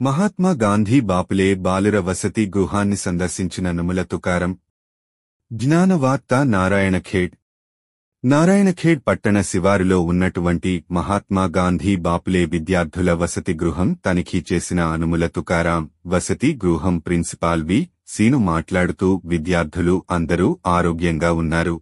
మహాత్మా గాంధీ బాపులే బాలుర వసతి గృహాన్ని సందర్శించిన నముల తుకారం. జ్ఞానవార్త నారాయణఖేడ్ పట్టణ శివారులో ఉన్నటువంటి మహాత్మా గాంధీ బాపులే విద్యార్థుల వసతి గృహం తనిఖీ చేసిన అనుముల తుకారాం. వసతి గృహం ప్రిన్సిపాల్ వి. సీను మాట్లాడుతూ విద్యార్థులు అందరూ ఆరోగ్యంగా ఉన్నారు.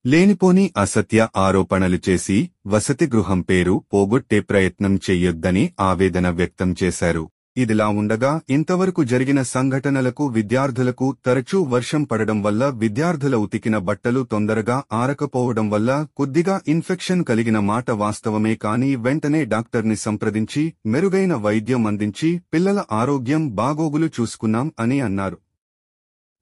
లేనిపోని అసత్య ఆరోపణలు చేసి వసతి గృహం పేరు పోగొట్టే ప్రయత్నం చెయ్యొద్దని ఆవేదన వ్యక్తం చేశారు. ఇదిలా ఉండగా ఇంతవరకు జరిగిన సంఘటనలకు విద్యార్థులకు తరచూ వర్షం పడడం వల్ల విద్యార్థుల ఉతికిన బట్టలు తొందరగా ఆరకపోవడం వల్ల కొద్దిగా ఇన్ఫెక్షన్ కలిగిన మాట వాస్తవమే, కానీ వెంటనే డాక్టర్ని సంప్రదించి మెరుగైన వైద్యం అందించి పిల్లల ఆరోగ్యం బాగోగులు చూసుకున్నాం అని అన్నారు.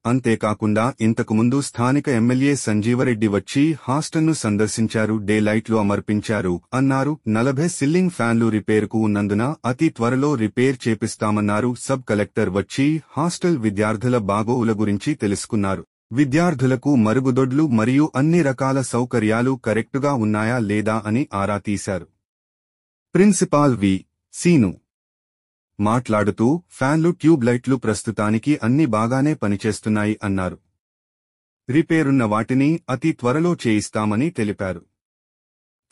అంతేకాకుండా ఇంతకుముందు స్థానిక ఎమ్మెల్యే సంజీవరెడ్డి వచ్చి హాస్టల్ను సందర్శించారు, డే లైట్లు అమర్పించారు అన్నారు. 40 సిల్లింగ్ ఫ్యాన్లు రిపేరుకు ఉన్నందున అతి త్వరలో రిపేర్ చేపిస్తామన్నారు. సబ్ కలెక్టర్ వచ్చి హాస్టల్ విద్యార్థుల బాగోగుల గురించి తెలుసుకున్నారు. విద్యార్థులకు మరుగుదొడ్లు మరియు అన్ని రకాల సౌకర్యాలు కరెక్టుగా ఉన్నాయా లేదా అని ఆరా తీశారు. ప్రిన్సిపాల్ వి. సీను మాట్లాడుతూ ఫ్యాన్లు, ట్యూబ్ లైట్లు ప్రస్తుతానికి అన్ని బాగానే పనిచేస్తున్నాయి అన్నారు. రిపేరున్న వాటిని అతి త్వరలో చేయిస్తామని తెలిపారు.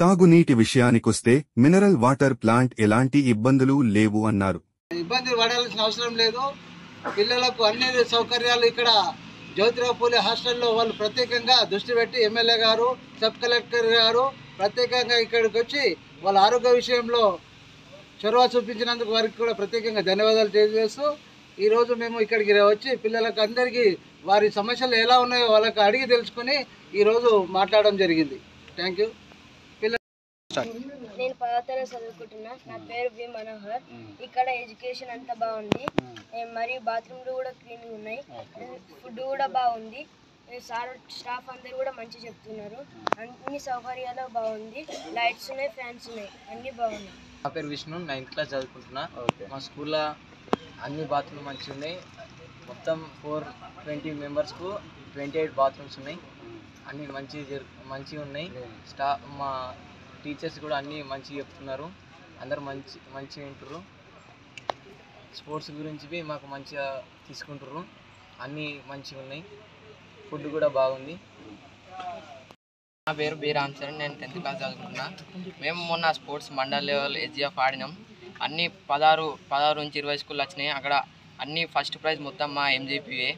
తాగునీటి విషయానికొస్తే మినరల్ వాటర్ ప్లాంట్ ఎలాంటి ఇబ్బందులు లేవు అన్నారు. ఇబ్బంది పడాల్సిన అవసరం లేదు. పిల్లలకు అన్ని సౌకర్యాలు ఇక్కడ జ్యోతిరావు పూలే హాస్టల్లో వాళ్ళు ప్రత్యేకంగా దృష్టి పెట్టి ఎమ్మెల్యే గారు, సబ్ కలెక్టర్ గారు ప్రత్యేకంగా ఇక్కడికి వచ్చి వాళ్ళ ఆరోగ్య విషయంలో చొరవ చూపించినందుకు వారికి కూడా ప్రత్యేకంగా ధన్యవాదాలు తెలియజేస్తూ ఈరోజు మేము ఇక్కడికి వచ్చి పిల్లలకు అందరికీ వారి సమస్యలు ఎలా ఉన్నాయో వాళ్ళకి అడిగి తెలుసుకుని ఈరోజు మాట్లాడడం జరిగింది. Thank you. నేను 10వ తరగతి చదువుకుంటున్నా. నా పేరు వి. మనోహర్. ఇక్కడ ఎడ్యుకేషన్ అంతా బాగుంది, మరియు బాత్రూమ్లు కూడా క్లీన్గా ఉన్నాయి, ఫుడ్ కూడా బాగుంది, సార్ స్టాఫ్ అందరు కూడా మంచిగా చెప్తున్నారు, అన్ని సౌకర్యాలు బాగుంది, లైట్స్ ఉన్నాయి, ఫ్యాన్స్ ఉన్నాయి, అన్నీ బాగున్నాయి. నా పేరు విష్ణు, 9th క్లాస్ చదువుకుంటున్నా. మా స్కూల్లో అన్ని బాత్రూమ్లు మంచిగా ఉన్నాయి. మొత్తం 420 మెంబర్స్కు 28 బాత్రూమ్స్ ఉన్నాయి. అన్నీ మంచిగా ఉన్నాయి. మా టీచర్స్ కూడా అన్నీ మంచిగా చెప్తున్నారు, అందరు మంచిగా వింటారు. స్పోర్ట్స్ గురించి మాకు మంచిగా తీసుకుంటారు, అన్నీ మంచిగా ఉన్నాయి, ఫుడ్ కూడా బాగుంది. నా పేరు బి. రామ్ చరణ్, నేను 10th క్లాస్ చదువుకుంటున్నా. మేము మొన్న స్పోర్ట్స్ మండల్ లెవెల్ హెచ్జిఎఫ్ ఆడినాం. అన్ని 16 నుంచి 20 స్కూళ్ళు వచ్చినాయి. అక్కడ అన్ని ఫస్ట్ ప్రైజ్ మొత్తం మా ఎంజీపీఏ.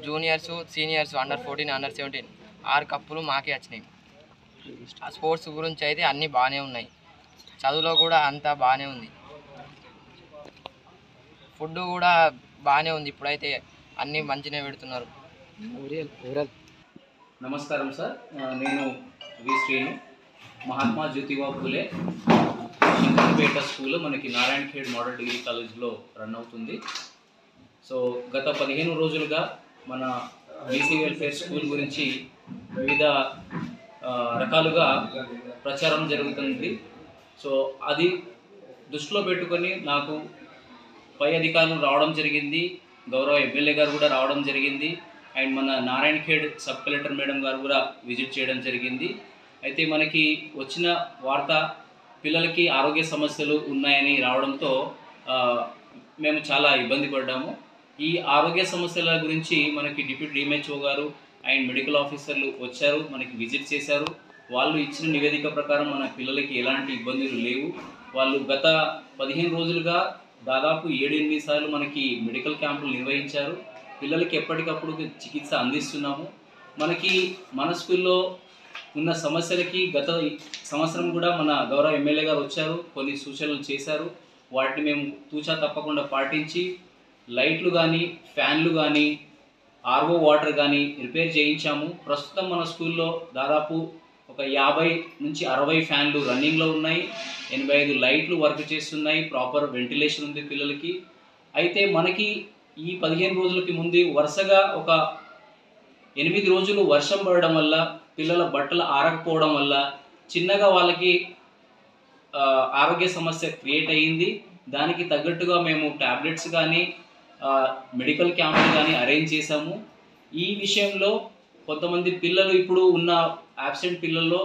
జూనియర్స్, సీనియర్స్, అండర్ 14, అండర్ 17 6 కప్పులు మాకే వచ్చినాయి. ఆ స్పోర్ట్స్ గురించి అయితే అన్నీ బాగానే ఉన్నాయి, చదువులో కూడా అంతా బాగానే ఉంది, ఫుడ్ కూడా బాగానే ఉంది. ఇప్పుడైతే అన్నీ మంచిగా పెడుతున్నారు. నమస్కారం సార్, నేను వి. శ్రీను. మహాత్మా జ్యోతిరావు పూలే శంకర్పేట స్కూల్ మనకి నారాయణఖేడ్ మోడల్ డిగ్రీ కాలేజ్లో రన్ అవుతుంది. సో గత 15 రోజులుగా మన బీసీ వెల్ఫేర్ స్కూల్ గురించి వివిధ రకాలుగా ప్రచారం జరుగుతుంది. సో అది దృష్టిలో పెట్టుకొని నాకు పై అధికారులు రావడం జరిగింది, గౌరవ ఎమ్మెల్యే గారు కూడా రావడం జరిగింది, అండ్ మన నారాయణఖేడ్ సబ్ కలెక్టర్ మేడం గారు కూడా విజిట్ చేయడం జరిగింది. అయితే మనకి వచ్చిన వార్త పిల్లలకి ఆరోగ్య సమస్యలు ఉన్నాయని రావడంతో మేము చాలా ఇబ్బంది పడ్డాము. ఈ ఆరోగ్య సమస్యల గురించి మనకి డిప్యూటీ డిఎంహెచ్ఓ గారు అండ్ మెడికల్ ఆఫీసర్లు వచ్చారు, మనకి విజిట్ చేశారు. వాళ్ళు ఇచ్చిన నివేదిక ప్రకారం మన పిల్లలకి ఎలాంటి ఇబ్బందులు లేవు. వాళ్ళు గత 15 రోజులుగా దాదాపు 7-8 సార్లు మనకి మెడికల్ క్యాంపులు నిర్వహించారు. పిల్లలకి ఎప్పటికప్పుడు చికిత్స అందిస్తున్నాము. మనకి మన స్కూల్లో ఉన్న సమస్యలకి గత సంవత్సరం కూడా మన గౌరవ ఎమ్మెల్యే గారు వచ్చారు, కొన్ని సూచనలు చేశారు. వాటిని మేము తూచా తప్పకుండా పాటించి లైట్లు కానీ, ఫ్యాన్లు కానీ, ఆర్ఓ వాటర్ కానీ రిపేర్ చేయించాము. ప్రస్తుతం మన స్కూల్లో దాదాపు ఒక 50 నుంచి 60 ఫ్యాన్లు రన్నింగ్లో ఉన్నాయి, 85 లైట్లు వర్క్ చేస్తున్నాయి, ప్రాపర్ వెంటిలేషన్ ఉంది పిల్లలకి. అయితే మనకి ఈ 15 రోజులకి ముందు వరుసగా ఒక 8 రోజులు వర్షం పడడం వల్ల, పిల్లల బట్టలు ఆరకపోవడం వల్ల చిన్నగా వాళ్ళకి ఆరోగ్య సమస్య క్రియేట్ అయ్యింది. దానికి తగ్గట్టుగా మేము ట్యాబ్లెట్స్ కానీ, మెడికల్ క్యాంపులు కానీ అరేంజ్ చేశాము. ఈ విషయంలో కొంతమంది పిల్లలు ఇప్పుడు ఉన్న యాబ్సెంట్ పిల్లల్లో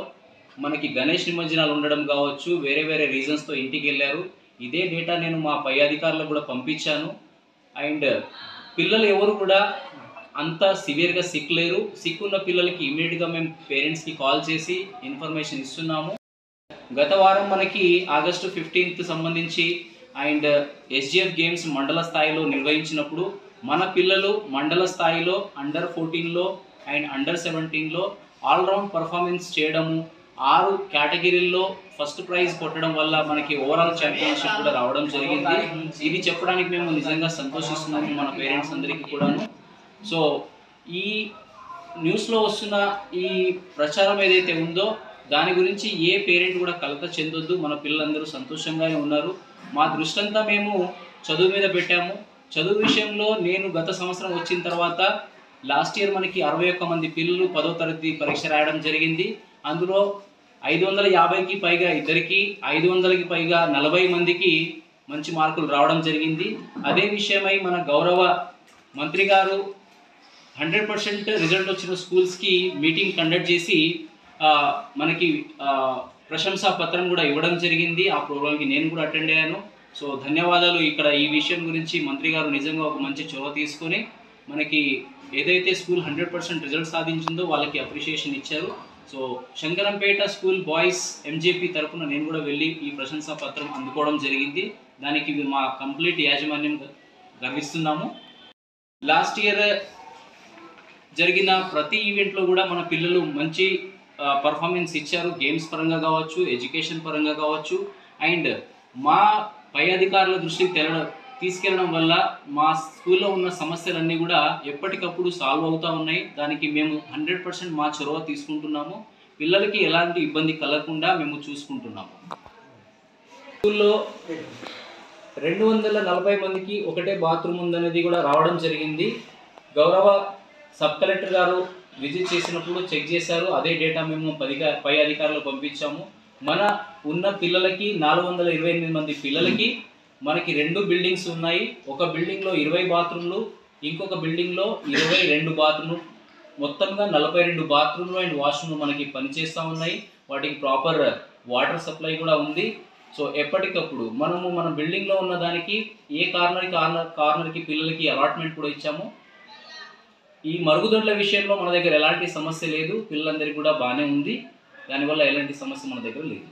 మనకి గణేష్ నిమజ్జనాలు ఉండడం కావచ్చు, వేరే వేరే రీజన్స్తో ఇంటికి వెళ్ళారు. ఇదే డేటా నేను మా పై అధికారులకు కూడా పంపించాను. అండ్ పిల్లలు ఎవరు కూడా అంత సివియర్గా సిక్ లేరు. సిక్ ఉన్న పిల్లలకి ఇమీడియట్గా మేము పేరెంట్స్కి కాల్ చేసి ఇన్ఫర్మేషన్ ఇస్తున్నాము. గత వారం మనకి ఆగస్టు 15th సంబంధించి అండ్ SGF గేమ్స్ మండల స్థాయిలో నిర్వహించినప్పుడు మన పిల్లలు మండల స్థాయిలో అండర్ 14లో అండ్ అండర్ 17లో ఆల్రౌండ్ పర్ఫార్మెన్స్ చేయడము, 6 కేటగిరీల్లో ఫస్ట్ ప్రైజ్ కొట్టడం వల్ల మనకి ఓవరాల్ ఛాంపియన్షిప్ కూడా రావడం జరిగింది. ఇది చెప్పడానికి మేము నిజంగా సంతోషిస్తున్నాము మన పేరెంట్స్ అందరికీ కూడాను. సో ఈ న్యూస్లో వస్తున్న ఈ ప్రచారం ఏదైతే ఉందో దాని గురించి ఏ పేరెంట్ కూడా కలత చెందొద్దు. మన పిల్లలందరూ సంతోషంగానే ఉన్నారు. మా దృష్టి అంతా మేము చదువు మీద పెట్టాము. చదువు విషయంలో నేను గత సంవత్సరం వచ్చిన తర్వాత లాస్ట్ ఇయర్ మనకి 61 మంది పిల్లలు 10వ తరగతి పరీక్ష రాయడం జరిగింది. అందులో 550కి పైగా ఇద్దరికి, 500కి పైగా 40 మందికి మంచి మార్కులు రావడం జరిగింది. అదే విషయమై మన గౌరవ మంత్రి గారు 100% రిజల్ట్ వచ్చిన స్కూల్స్కి మీటింగ్ కండక్ట్ చేసి మనకి ప్రశంసా పత్రం కూడా ఇవ్వడం జరిగింది. ఆ ప్రోగ్రామ్కి నేను కూడా అటెండ్ అయ్యాను. సో ధన్యవాదాలు. ఇక్కడ ఈ విషయం గురించి మంత్రి గారు నిజంగా ఒక మంచి చొరవ తీసుకొని మనకి ఏదైతే స్కూల్ 100% రిజల్ట్ సాధించిందో వాళ్ళకి అప్రిషియేషన్ ఇచ్చారు. So Shankarampet school boys MJP తరఫున నేను కూడా వెళ్ళి ఈ ప్రశంసా పత్రం అందుకోవడం జరిగింది. దానికి మా కంప్లీట్ యాజమాన్యం గర్విస్తున్నాము. లాస్ట్ ఇయర్ జరిగిన ప్రతి ఈవెంట్లో కూడా మన పిల్లలు మంచి పర్ఫార్మెన్స్ ఇచ్చారు. గేమ్స్ పరంగా కావచ్చు, ఎడ్యుకేషన్ పరంగా కావచ్చు. అండ్ మా పై అధికారుల దృష్టికి తీసుకెళ్ళడం వల్ల మా స్కూల్లో ఉన్న సమస్యలన్నీ కూడా ఎప్పటికప్పుడు సాల్వ్ అవుతూ ఉన్నాయి. దానికి మేము 100% మా చొరవ తీసుకుంటున్నాము. పిల్లలకి ఎలాంటి ఇబ్బంది కలగకుండా మేము చూసుకుంటున్నాము. స్కూల్లో 240 మందికి ఒకటే బాత్రూమ్ ఉందనేది కూడా రావడం జరిగింది. గౌరవ సబ్ కలెక్టర్ గారు విజిట్ చేసినప్పుడు చెక్ చేశారు. అదే డేటా మేము పై అధికారులకు పంపించాము. మన ఉన్న పిల్లలకి 428 మంది పిల్లలకి మనకి 2 బిల్డింగ్స్ ఉన్నాయి. ఒక బిల్డింగ్లో 20 బాత్రూమ్లు, ఇంకొక బిల్డింగ్లో 22 బాత్రూమ్లు, మొత్తంగా 42 బాత్రూమ్లు అండ్ వాష్రూమ్లు మనకి పనిచేస్తూ ఉన్నాయి. వాటికి ప్రాపర్ వాటర్ సప్లై కూడా ఉంది. సో ఎప్పటికప్పుడు మనము మన బిల్డింగ్లో ఉన్న దానికి ఏ కార్నర్కి పిల్లలకి అలాట్మెంట్ కూడా ఇచ్చాము. ఈ మరుగుదొడ్ల విషయంలో మన దగ్గర ఎలాంటి సమస్య లేదు. పిల్లలందరికీ కూడా బాగానే ఉంది. దానివల్ల ఎలాంటి సమస్య మన దగ్గర లేదు.